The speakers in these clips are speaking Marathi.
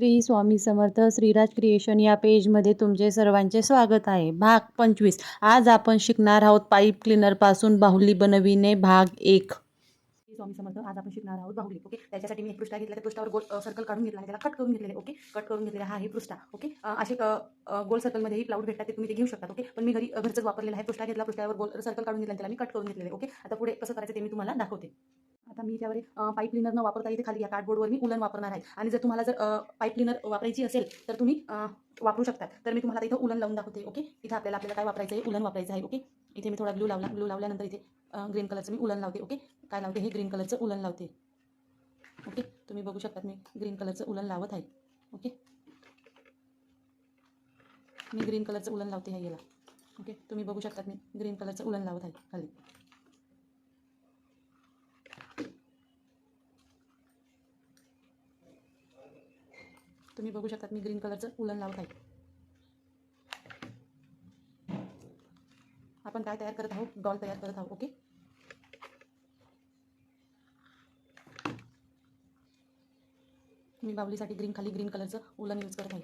श्री स्वामी समर्थ श्रीराज क्रिएशन या पेजमध्ये तुमचे सर्वांचे स्वागत आहे. भाग 25. आज आपण शिकणार आहोत पाईप क्लीनरपासून बाहुली बनविणे भाग 1. स्वामी समर्थ. आज आपण शिकणार आहोत बाहुली. ओके, त्याच्यासाठी मी एक पृष्ठा घेतला, त्या पृष्ठावर गोल सर्कल काढून घेतला आणि त्याला कट करून घेतलेले. ओके, कट करून घेतलेला हा आहे पृष्ठा. ओके, असे गोल सर्कलमध्येही प्लाउड भेटतात, ते तुम्ही ते घेऊ शकता. ओके, पण मी घरी घरचंच वापरलेलं आहे. पृष्ठा घेतला, पृष्ठावर गोल सर्कल काढून घेतला आणि त्याला मी कट करून घेतलेले. ओके, आता पुढे कसं करायचं ते मी तुम्हाला दाखवते. आता मी त्यावर पाईप क्लीनर न वापरता इथे खाली या कार्डबोर्डवर मी उलन वापरणार आहे. आणि जर तुम्हाला जर पाईप क्लीनर वापरायची असेल तर तुम्ही वापरू शकता. तर मी तुम्हाला आता इथं उलन लावून दाखवते. ओके, इथं आपल्याला काय वापरायचं आहे, उलन वापरायचं आहे. ओके, इथे मी थोडा ग्लू लावला. ग्लू लावल्यानंतर इथे ग्रीन कलरचं मी उलन लावते. ओके, काय लावते, हे ग्रीन कलरचं उलन लावते. ओके, तुम्ही बघू शकता मी ग्रीन कलरचं उलन लावत आहे. ओके, मी ग्रीन कलरचं उलन लावते आहे याला. ओके, तुम्ही बघू शकता मी ग्रीन कलरचं उलन लावत आहे खाली. तुम्ही बघू शकता मी ग्रीन कलरचं उलन लावत आहे. आपण काय तयार करत आहोत, डॉल तयार करत आहोत. ओके, मी बाहुलीसाठी खाली ग्रीन कलरचं उलन यूज करत आहे.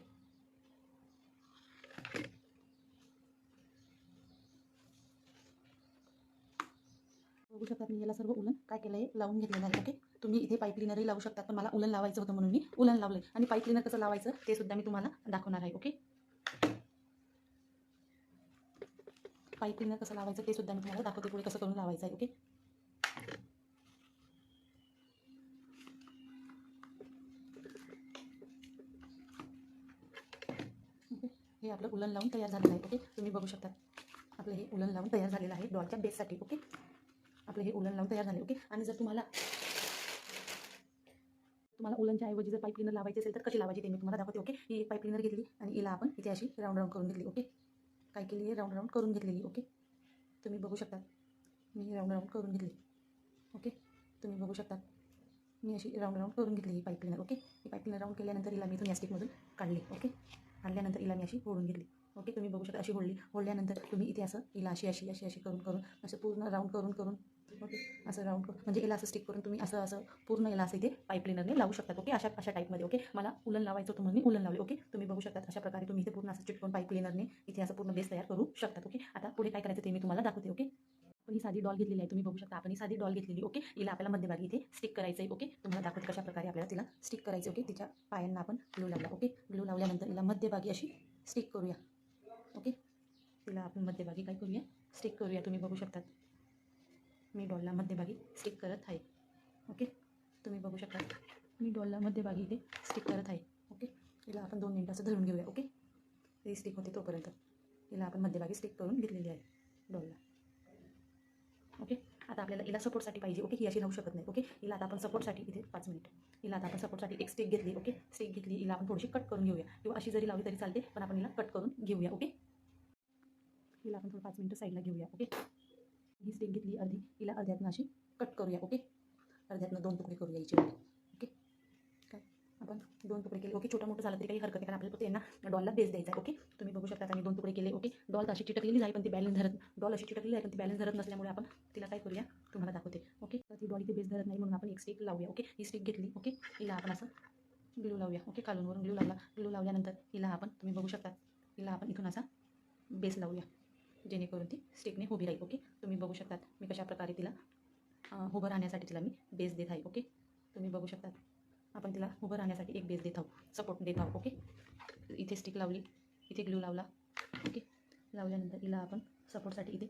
बघू शकता मी याला सर्व उलन काय केलं आहे, लावून घेतलेलं आहे. ओके, तुम्ही इथे पाईप क्लीनरही लावू शकता, पण मला उलन लावायचं होतं म्हणून मी उलन लावले. आणि पाईप क्लीनर कसं लावायचं ते सुद्धा मी तुम्हाला दाखवणार आहे. ओके, पाईप क्लीनर कसं लावायचं ते सुद्धा मी तुम्हाला दाखवते, पुढे कसं करून लावायचं आहे. ओके, हे आपलं उलन लावून तयार झालेलं आहे. ओके, तुम्ही बघू शकता आपलं हे उलन लावून तयार झालेलं आहे डॉलच्या बेससाठी. ओके, आपलं हे उलन लावून तयार झाले. ओके, आणि जर तुम्हाला उलनच्या ऐवजी जर पाईप क्लीनर लावायची असेल तर कशी लावायची ते मी तुम्हाला दाखवते. ओके, ही एक पाईप क्लीनर घेतली आणि हिला आपण इथे अशी राऊंड राऊंड करून घेतली. ओके, काय केली आहे, राऊंड राऊंड करून घेतलेली. ओके, तुम्ही बघू शकता मी राऊंड राऊंड करून घेतली. ओके, तुम्ही बघू शकता मी अशी राऊंड राऊंड करून घेतली ही पाईप क्लीनर. ओके, ही पाईप क्लीनर राऊंड केल्यानंतर हिला मी इथून या स्टिकमधून काढली. ओके, काढल्यानंतर हिला मी अशी ओढून घेतली. ओके, तुम्ही बघू शकता अशी ओढल्यानंतर तुम्ही इथे असं हिला अशी अशी अशी अशी करून करून असं पूर्ण राऊंड करून करून ओके, असं राऊंड करून म्हणजे याला असं स्टिक करून तुम्ही असं असं पूर्ण याला असं इथे पाईप क्लीनरने लावू शकतात. ओके, अशा टाईपमध्ये. ओके, मला उलन लावायचं होतं म्हणून मी उलन लावले. ओके, तुम्ही बघू शकता अशा प्रकारे तुम्ही इथे पूर्ण असं चिटकून पाईप क्लीनरने इथे असं पूर्ण बेस तयार करू शकतात. ओके, आता पुढे काय करायचं ते मी तुम्हाला दाखवते. ओके, आपण ही साधी डॉल घेतलेली आहे, तुम्ही बघू शकता आपण ही साधी डॉल घेतलेली. ओके, हिला आपल्याला मध्यभागी इथे स्टिक करायचं आहे. ओके, तुम्हाला दाखवते कशा प्रकारे आपल्याला तिला स्टिक करायचं. ओके, तिच्या पायांना आपण ग्लू लावला. ओके, ग्लू लावल्यानंतर हिला मध्यभागी अशी स्टिक करूया. ओके, तिला आपण मध्यभागी काय करूया, स्टिक करूया. तुम्ही बघू शकता मी डॉलला मध्यभागी स्टिक करत आहे. ओके, तुम्ही बघू शकता मी डॉलला मध्यभागी इथे स्टिक करत आहे. ओके, तिला आपण 2 मिनिटाचं धरून घेऊया. ओके, ती स्टिक होते तोपर्यंत तिला आपण मध्यभागी स्टिक करून घेतलेली आहे डॉलला. ओके, आता आपल्याला हिला सपोर्टसाठी पाहिजे. ओके, ही अशी राहू शकत नाही. ओके, हिला आता आपण सपोर्टसाठी इथे 5 मिनिट हिला आता आपण सपोर्टसाठी एक स्टिक घेतली. ओके, स्टिक घेतली, हिला आपण थोडीशी कट करून घेऊया किंवा अशी जरी लावली तरी चालते, पण आपण हिला कट करून घेऊया. ओके, हिला आपण थोडं 5 मिनिटं साईडला घेऊया. ओके, ही स्टिक घेतली अर्धी, हिला अर्ध्यातनं अशी कट करूया. ओके, अर्ध्यातनं 2 तुकडे करूया याचे. ओके, काय आपण 2 तुकडे केले. ओके, छोटा मोठं झालं तरी काही हरकत नाही, कारण आपल्याला फक्त यांना डॉलला बेस द्यायचा आहे. ओके, तुम्ही बघू शकता मी 2 तुकडे केले. ओके, डॉल अशी चिटकलेली आहे पण ती बॅलन्स धरत डॉल अशी चिटकलेली आहे पण ती बॅलन्स धरत नसल्यामुळे आपण तिला काय करूया तुम्हाला दाखवते. ओके, तर ती डॉल इथे बेस धरत नाही म्हणून आपण एक स्टिक लावूया. ओके, ही स्टिक घेतली. ओके, हिला आपण असं ग्लू लावूया. ओके, खालूनवरून ग्लू लावला. ग्लू लावल्यानंतर हिला आपण तुम्ही बघू शकता हिला आपण इथून असा बेस लावूया जेणेकरून ती स्टिकने उभी राहील. ओके, तुम्ही बघू शकता मी कशा प्रकारे तिला उभं राहण्यासाठी तिला मी बेस देत आहे. ओके, तुम्ही बघू शकता आपण तिला उभं राहण्यासाठी एक बेस देत आहोत, सपोर्ट देत आहोत. ओके, इथे स्टिक लावली, इथे ग्लू लावला. ओके, लावल्यानंतर हिला आपण सपोर्टसाठी इथे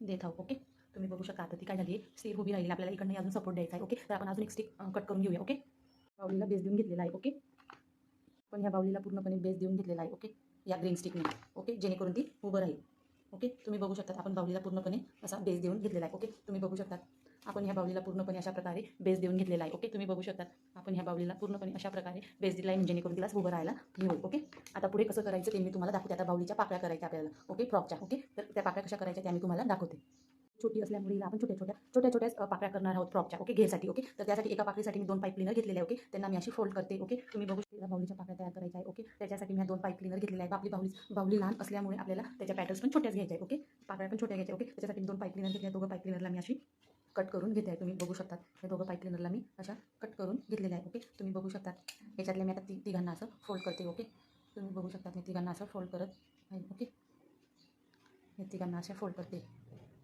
देत आहोत. ओके, तुम्ही बघू शकता आता ती काय झाली आहे, स्टिक उभी राहिली. आपल्याला इकडनं अजून सपोर्ट द्यायचा आहे. ओके, तर आपण अजून एक स्टिक कट करून घेऊया. ओके, बाहुलीला बेस देऊन घेतलेला आहे. ओके, पण ह्या बाहुलीला पूर्णपणे बेस देऊन घेतलेला आहे. ओके, या ग्रीन स्टिकने. ओके, जेणेकरून ती उभं राहील. ओके, तुम्ही बघू शकता आपण बाहुलीला पूर्णपणे असा बेस देऊन घेतलेला आहे. ओके, तुम्ही बघू शकता आपण ह्या बाहुलीला पूर्णपणे अशा प्रकारे बेस देऊन घेतलेला आहे. ओके, तुम्ही बघू शकता आपण ह्या बाहुलीला पूर्णपणे अशा प्रकारे बेस दिला आहे जेणेकरून तिला उभं राहायला होईल. ओके, आता पुढे कसं करायचं ते मी तुम्हाला दाखवते. आता बाहुलीच्या पाकळ्या करायच्या आपल्याला. ओके, फ्रॉकच्या. ओके, तर त्या पाकळ्या कशा करायच्या त्या मी तुम्हाला दाखवते. छोटी असल्यामुळे हिला आपण छोट्या पाकळ्या करणार आहोत फ्रॉकच्या. ओके, घेरसाठी. ओके, तर त्यासाठी एका पाकळीसाठी मी 2 पाईप क्लीनर घेतलेले आहे. ओके, त्यांना मी अशी फोल्ड करते. ओके, तुम्ही बघू शकता बाहुलीच्या पाकळ्या तयार करायच्या आहे. ओके, त्याच्यासाठी मी 2 पाईप क्लीनर घेतलेले आहे. आपली बाहुली लहान असल्यामुळे आपल्याला त्याच्या पॅटर्न्स पण छोट्याच घ्यायच्या आहे. ओके, पाकळ्या पण छोट्या घ्यायच्या. ओके, त्याच्यासाठी 2 पाईप क्लीनर घेतल्या. 2 पाईप क्लीनरला मी अशी कट करून घेते आहे. तुम्ही बघू शकता हे दोघं पाईप क्लिनरला मी अशा कट करून घेतलेल्या आहे. ओके, तुम्ही बघू शकता याच्यातल्या मी आता तिघांना असं फोल्ड करते. ओके, तुम्ही बघू शकता मी तिघांना असं फोल्ड करत आहे. ओके, हे तिघांना अशा फोल्ड करते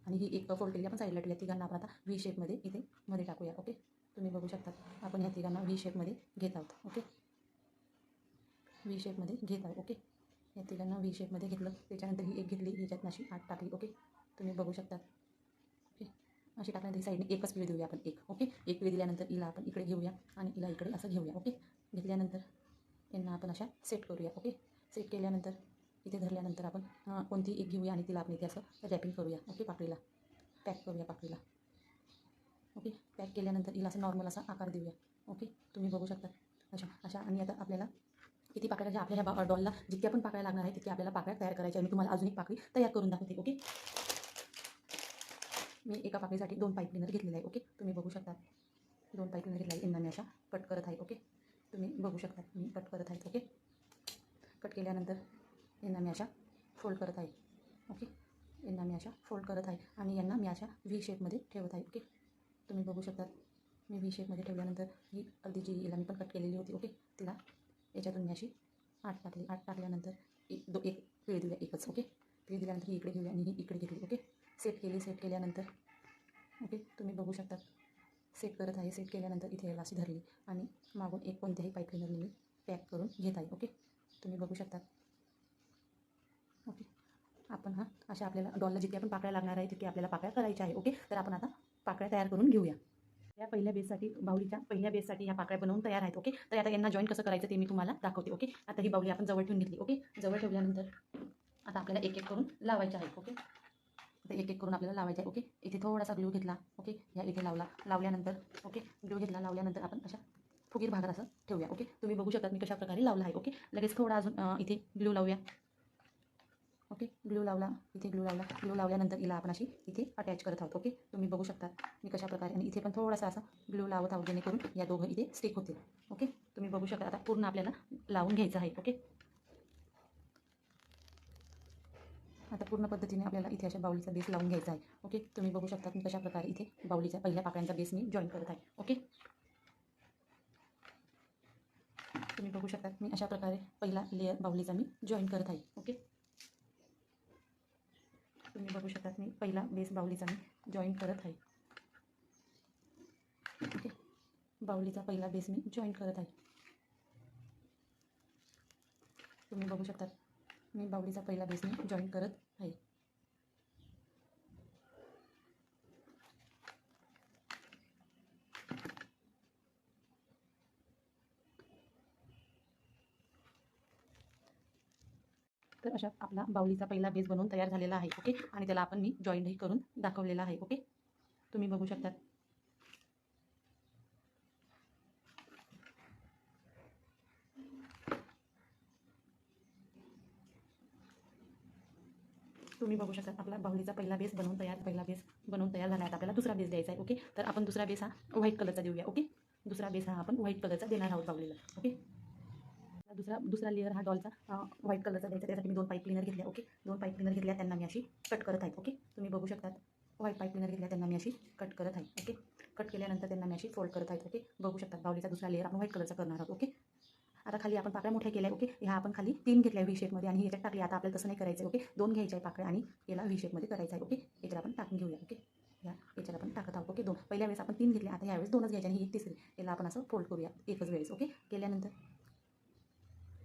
आणि ही एक फोल्ड केली आपण साईडला ठेवली. तिघांना आपण आता व्ही शेपमध्ये इथे मध्ये टाकूया. ओके, तुम्ही बघू शकता आपण ह्या तिघांना व्ही शेपमध्ये घेत आहोत. ओके, व्ही शेपमध्ये घेत आहोत. ओके, या तिघांना व्ही शेपमध्ये घेतलं. त्याच्यानंतर ही एक घेतली, ह्याच्यात अशी आत टाकली. ओके, तुम्ही बघू शकता. ओके, अशी टाकल्यानंतर साईडने एकच पिळी देऊया आपण एक. ओके, एक पिळी दिल्यानंतर हिला आपण इकडे घेऊया आणि हिला इकडे असं घेऊया. ओके, घेतल्यानंतर यांना आपण अशा सेट करूया. ओके, सेट केल्यानंतर इथे धरल्यानंतर आपण कोणती एक घेऊया आणि तिला आपण इथे असं रॅपिंग करूया. ओके, पाकळीला पॅक करूया पाकळीला. ओके, पॅक केल्यानंतर हिला असं नॉर्मल असा आकार देऊया. ओके, तुम्ही बघू शकता अशा अशा. आणि आता आपल्याला किती पाकळ्या ज्या आपल्या ह्या डॉलला जितक्या पण पाकळ्या लागणार आहे तितक्या आपल्याला पाकळ्या तयार करायच्या. मी तुम्हाला अजून एक पाकळी तयार करून दाखवते. ओके, मी एका पाकळीसाठी 2 पाईप क्लिनर घेतलेले आहे. ओके, तुम्ही बघू शकता 2 पाईप क्लिनर घेतले आहे. यांना मी अशा कट करत आहे. ओके, तुम्ही बघू शकता मी कट करत आहे. ओके, कट केल्यानंतर यांना मी अशा फोल्ड करत आहे. ओके, यांना मी अशा फोल्ड करत आहे आणि यांना मी अशा व्ही शेपमध्ये ठेवत आहे. ओके, तुम्ही बघू शकता मी व्ही शेपमध्ये ठेवल्यानंतर ही अर्धी जी हिला मी पण कट केलेली होती. ओके, तिला याच्यातून मी अशी आत टाकली. आत टाकल्यानंतर एक पिळी दिल्या एकच. ओके, पिळी दिल्यानंतर ही इकडे घेऊया आणि ही इकडे घेतली. ओके, सेट केली. सेट केल्यानंतर ओके, तुम्ही बघू शकता सेट करत आहे. सेट केल्यानंतर इथे याला अशी धरली आणि मागून एक कोणत्याही पाईप क्लिनरने मी पॅक करून घेत आहे. ओके, तुम्ही बघू शकता. ओके, आपण अशा आपल्याला डॉलला जितक्या पण पाकळ्या लागणार आहे तितक्या आपल्याला पाकळ्या करायच्या आहे. ओके, तर आपण आता पाकळ्या तयार करून घेऊया. या पहिल्या बेससाठी बाहुलीच्या पहिल्या बेससाठी ह्या पाकळ्या बनवून तयार आहेत. ओके, तर आता यांना जॉईन कसं करायचं ते मी तुम्हाला दाखवते. ओके, आता ही बाहुली आपण जवळ ठेवून घेतली. ओके, जवळ ठेवल्यानंतर आता आपल्याला एक एक करून लावायच्या आहेत. ओके, आता एक एक करून आपल्याला लावायचं आहे. ओके, इथे थोडासा ग्लू घेतला. ओके, ह्या इथे लावल्यानंतर ओके ग्लू घेतला. लावल्यानंतर आपण अशा फुगीर भागात असं ठेवूया. ओके, तुम्ही बघू शकता मी कशा प्रकारे लावला आहे. ओके, लगेच थोडा अजून इथे ग्लू लावूया. ओके, ग्लू लावला. इथे ग्लू लावला. ग्लू लावल्यानंतर हिला आपण अशी इथे अटॅच करत आहोत. ओके, तुम्ही बघू शकता मी कशा प्रकारे आणि इथे पण थोडासा असा ग्लू लावत आहोत जेणेकरून या दोघं इथे स्टिक होतील. ओके, तुम्ही बघू शकता आता पूर्ण आपल्याला लावून घ्यायचं आहे. ओके, आता पूर्ण पद्धतीने आपल्याला इथे अशा बाहुलीचा बेस लावून घ्यायचा आहे. ओके, तुम्ही बघू शकता मी कशा प्रकारे इथे बाहुलीच्या पहिल्या पाकळ्यांचा बेस मी जॉईन करत आहे. ओके, तुम्ही बघू शकता मी अशा प्रकारे पहिला लेअर बाहुलीचा मी जॉईन करत आहे. ओके, तुम्ही बघू शकता मी पहिला बेस बाहुलीचा मी जॉईन करत आहे. ओके, बाहुलीचा पहिला बेस मी जॉईन करत आहे. तुम्ही बघू शकता मी बाहुलीचा पहिला बेस मी जॉईन करत आहे. तर अशा आपला बाहुलीचा पहिला बेस बनवून तयार झालेला आहे. ओके, आणि त्याला आपण मी जॉईंटही करून दाखवलेला आहे. ओके, तुम्ही बघू शकता. तुम्ही बघू शकता आपला बाहुलीचा पहिला बेस बनवून तयार झाला आहे. आपल्याला दुसरा बेस द्यायचा आहे. ओके, तर आपण दुसरा बेस हा व्हाईट कलरचा देऊया. ओके, दुसरा बेस हा आपण व्हाईट कलरचा देणार आहोत बाहुलीला. ओके, दुसरा लेअर हा डॉलचा व्हाईट कलरचा द्यायचा. त्यासाठी मी 2 पाईप क्लिनर घेतल्या. ओके, 2 पाईप क्लिनर घेतल्या त्यांना मी अशी कट करत आहे. ओके, तुम्ही बघू शकता व्हाईट पाईप क्लिनर घेतल्या त्यांना मी अशी कट करत आहे. ओके, कट केल्यानंतर त्यांना मी अशी फोल्ड करत आहे. ओके, बघू शकता बाहुलीचा दुसरा लेअर आपण व्हाईट कलरचा करणार आहोत. ओके, आता खाली आपण पाकळ्या मोठ्या केल्या. ओके, ह्या आपण खाली 3 घेतल्या व्ही शेपमध्ये आणि ह्याच्यात टाकली. आता आपल्याला तसं नाही करायचं. ओके, 2 घ्यायच्या आहे पाकळ्या आणि याला व्ही शेपमध्ये करायचं आहे. ओके, याच्यात आपण टाकून घेऊया. ओके, याच्यात आपण टाकत आहोत. ओके, 2 पहिल्या वेळेस आपण 3 घेतल्या. आता यावेळेस 2च घ्यायच्या आणि ही तिसरी याला आपण असं फोल्ड करूया एकच वेळेस. ओके,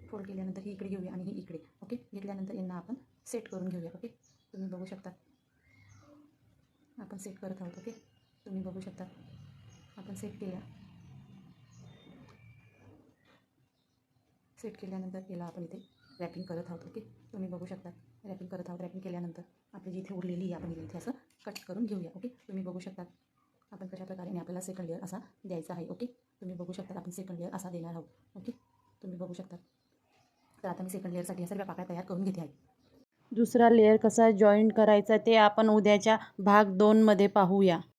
फोल्ड केल्यानंतर ही इकडे घेऊया आणि ही इकडे. ओके, घेतल्यानंतर यांना आपण सेट करून घेऊया. ओके, तुम्ही बघू शकता आपण सेट करत आहोत. ओके, तुम्ही बघू शकता आपण सेट केल्यानंतर याला आपण इथे रॅपिंग करत आहोत. ओके, तुम्ही बघू शकता रॅपिंग करत आहोत. रॅपिंग केल्यानंतर आपली जी इथे उरलेली आहे आपण इथे असं कट करून घेऊया. ओके, तुम्ही बघू शकता आपण कशा प्रकारे आपल्याला सेकंड लेअर असा द्यायचा आहे. ओके, तुम्ही बघू शकता आपण सेकंड लेअर असा देणार आहोत. ओके, तुम्ही बघू शकता. तर आता मी सेकंड लेअरसाठी या सर्व पाकळ्या तयार करून घेते आहे. दुसरा लेअर कसा जॉईन करायचा ते आपण उद्याच्या भाग 2 मध्ये पाहूया.